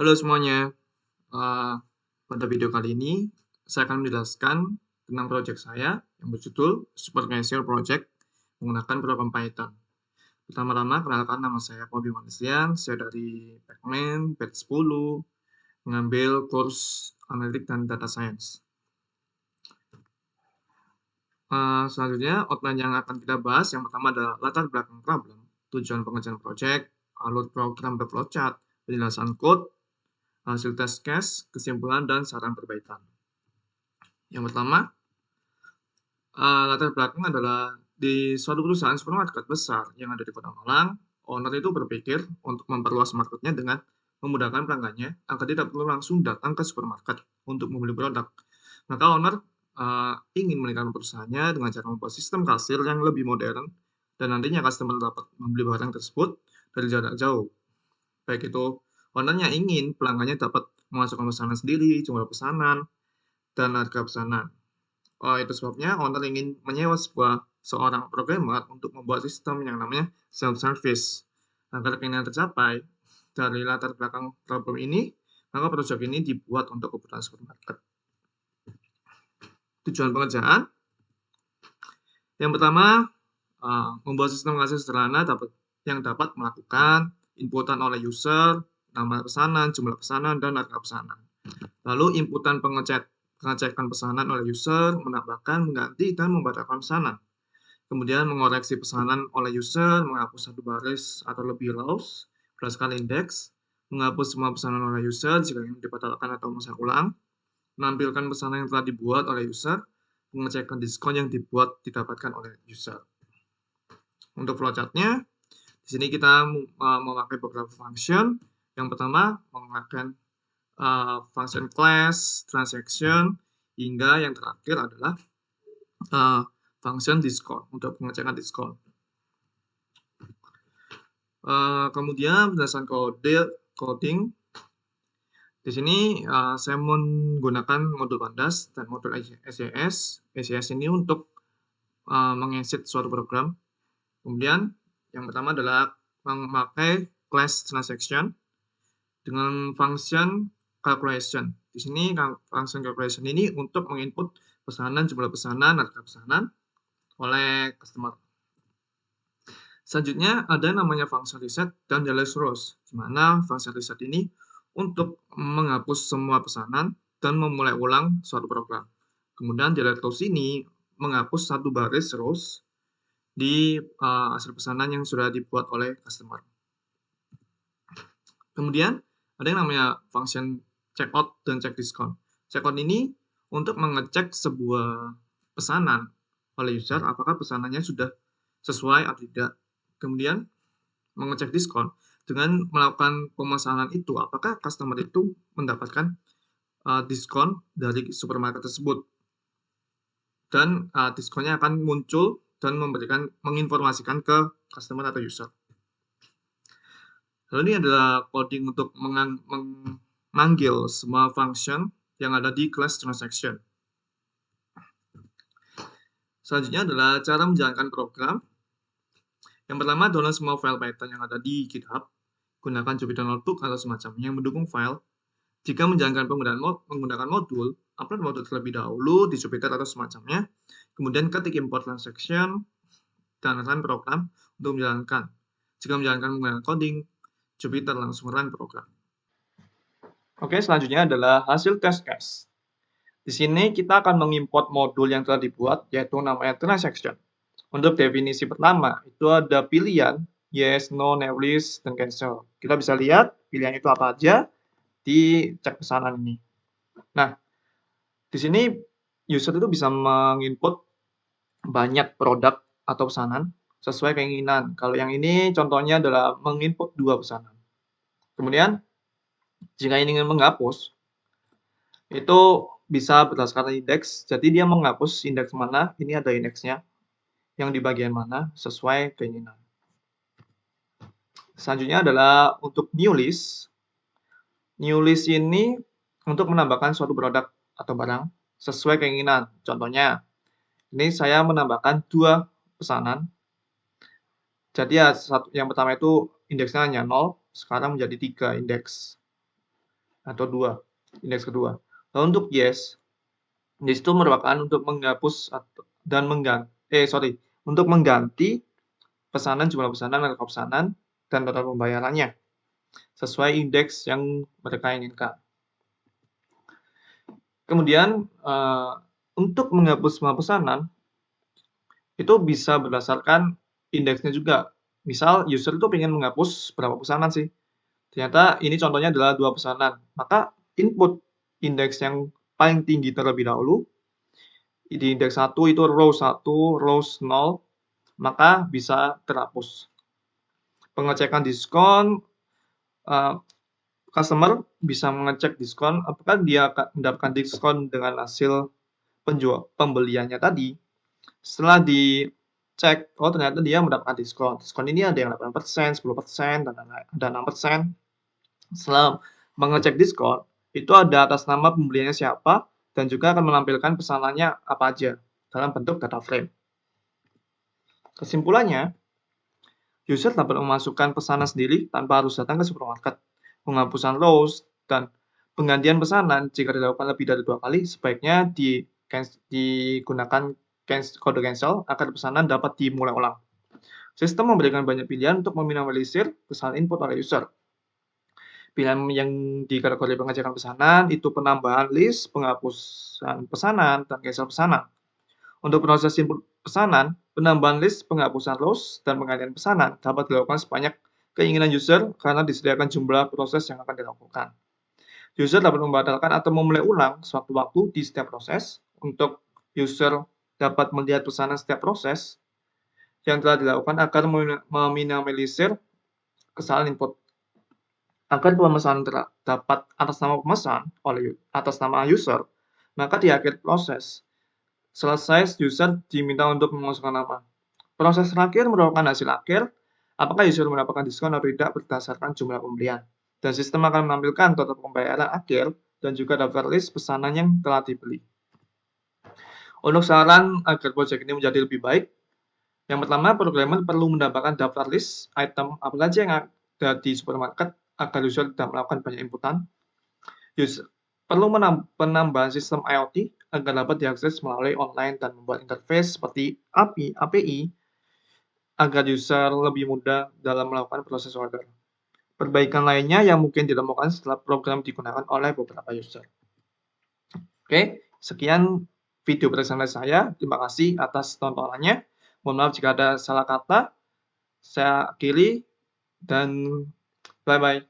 Halo semuanya, pada video kali ini saya akan menjelaskan tentang proyek saya yang berjudul Super Casual Project menggunakan program Python. Pertama-tama, kenalkan nama saya Kobi Manesian, saya dari Pekmen, batch 10, mengambil kurs Analitik dan Data Science. Selanjutnya, outline yang akan kita bahas, yang pertama adalah latar belakang problem, tujuan pengerjaan proyek, alur program berflowchart, penjelasan code, hasil test case, kesimpulan, dan saran perbaikan. Yang pertama, latar belakang adalah di suatu perusahaan supermarket besar yang ada di Kota Malang, owner itu berpikir untuk memperluas marketnya dengan memudahkan pelanggannya agar tidak perlu langsung datang ke supermarket untuk membeli produk. Maka owner ingin meningkatkan perusahaannya dengan cara membuat sistem kasir yang lebih modern dan nantinya customer dapat membeli barang tersebut dari jarak jauh. Baik itu ownernya ingin pelanggannya dapat memasukkan pesanan sendiri, jumlah pesanan, dan harga pesanan. Itu sebabnya owner ingin menyewa seorang programmer untuk membuat sistem yang namanya self-service. Agar keinginan tercapai, dari latar belakang problem ini, maka proyek ini dibuat untuk kebutuhan supermarket. Tujuan pengerjaan, yang pertama, membuat sistem kasir sederhana yang dapat melakukan inputan oleh user, nama pesanan, jumlah pesanan, dan harga pesanan. Lalu inputan pengecekan pesanan oleh user, menambahkan, mengganti, dan membatalkan pesanan. Kemudian mengoreksi pesanan oleh user, menghapus satu baris atau lebih rows berdasarkan indeks, menghapus semua pesanan oleh user jika ingin dibatalkan atau memesan ulang, menampilkan pesanan yang telah dibuat oleh user, pengecekan diskon yang didapatkan oleh user. Untuk flowchart-nya, di sini kita memakai beberapa function. Yang pertama, menggunakan function class, transaction, hingga yang terakhir adalah function diskon untuk pengecekan diskon. Kemudian berdasarkan coding, di sini saya menggunakan modul Pandas dan modul SES. SES ini untuk mengexit suatu program. Kemudian yang pertama adalah memakai class transaction dengan function calculation. Di sini function calculation ini untuk menginput pesanan, jumlah pesanan, harga pesanan oleh customer. Selanjutnya ada namanya function reset dan delete rows, di mana function reset ini untuk menghapus semua pesanan dan memulai ulang suatu program. Kemudian delete rows ini menghapus satu baris rows di hasil pesanan yang sudah dibuat oleh customer. Kemudian ada yang namanya function checkout dan check discount. Checkout ini untuk mengecek sebuah pesanan oleh user apakah pesanannya sudah sesuai atau tidak. Kemudian mengecek diskon dengan melakukan pemesanan itu apakah customer itu mendapatkan diskon dari supermarket tersebut, dan diskonnya akan muncul dan menginformasikan ke customer atau user. Lalu ini adalah coding untuk memanggil semua function yang ada di class transaction. Selanjutnya adalah cara menjalankan program. Yang pertama, download semua file Python yang ada di GitHub, gunakan Jupyter Notebook atau semacamnya yang mendukung file. Jika menjalankan menggunakan modul, upload modul terlebih dahulu di Jupyter atau semacamnya, kemudian ketik import transaction, dan run program untuk menjalankan. Jika menjalankan menggunakan coding, Jupyter langsung run program. Oke, selanjutnya adalah hasil test case. Di sini kita akan mengimport modul yang telah dibuat, yaitu namanya transaction. Untuk definisi pertama, itu ada pilihan yes, no, nevertheless, dan cancel. Kita bisa lihat pilihan itu apa aja di cek pesanan ini. Nah, di sini user itu bisa menginput banyak produk atau pesanan sesuai keinginan. Kalau yang ini contohnya adalah menginput 2 pesanan. Kemudian, jika ingin menghapus, itu bisa berdasarkan indeks. Jadi dia menghapus indeks mana, ini ada indeksnya, yang di bagian mana sesuai keinginan. Selanjutnya adalah untuk new list. New list ini untuk menambahkan suatu produk atau barang sesuai keinginan. Contohnya, ini saya menambahkan 2 pesanan. Jadi ya, yang pertama itu indeksnya hanya 0, sekarang menjadi 3 indeks. atau 2, indeks kedua. Lalu untuk yes itu merupakan untuk menghapus dan untuk mengganti pesanan, jumlah pesanan, angka pesanan, dan total pembayarannya sesuai indeks yang mereka inginkan. Kemudian untuk menghapus semua pesanan itu bisa berdasarkan indeksnya juga. Misal user itu ingin menghapus berapa pesanan sih? Ternyata ini contohnya adalah 2 pesanan. Maka input indeks yang paling tinggi terlebih dahulu. Di indeks 1 itu row 1, rows 0, maka bisa terhapus. Pengecekan diskon, customer bisa mengecek diskon, apakah dia akan mendapatkan diskon dengan hasil pembeliannya tadi. Setelah dicek, oh ternyata dia mendapatkan diskon. Diskon ini ada yang 8%, 10%, dan ada 6%. Setelah mengecek diskon, itu ada atas nama pembeliannya siapa, dan juga akan menampilkan pesanannya apa aja dalam bentuk data frame. Kesimpulannya, user dapat memasukkan pesanan sendiri tanpa harus datang ke supermarket. Penghapusan rows dan penggantian pesanan jika dilakukan lebih dari 2 kali, sebaiknya digunakan kode cancel agar pesanan dapat dimulai ulang. Sistem memberikan banyak pilihan untuk meminimalisir kesalahan input oleh user. Pilihan yang di kategori pengecekan pesanan itu penambahan list, penghapusan pesanan, dan cancel pesanan. Untuk proses input pesanan, penambahan list, penghapusan rows, dan penggantian pesanan dapat dilakukan sebanyak keinginan user karena disediakan jumlah proses yang akan dilakukan. User dapat membatalkan atau memulai ulang sewaktu-waktu di setiap proses. Untuk user dapat melihat pesanan setiap proses yang telah dilakukan agar meminimalisir kesalahan input. Agar pemesanan dapat atas nama pemesan oleh atas nama user, maka di akhir proses selesai, user diminta untuk memasukkan nama. Proses terakhir merupakan hasil akhir, apakah user mendapatkan diskon atau tidak berdasarkan jumlah pembelian. Dan sistem akan menampilkan total pembayaran akhir dan juga daftar list pesanan yang telah dibeli. Untuk saran agar project ini menjadi lebih baik, yang pertama, programmer perlu mendapatkan daftar list item apa saja yang ada di supermarket agar user tidak melakukan banyak inputan. User perlu penambahan sistem IoT agar dapat diakses melalui online dan membuat interface seperti API agar user lebih mudah dalam melakukan proses order. Perbaikan lainnya yang mungkin ditemukan setelah program digunakan oleh beberapa user. Oke, sekian video presentasi saya. Terima kasih atas tontonannya. Mohon maaf jika ada salah kata. Saya akhiri dan bye-bye.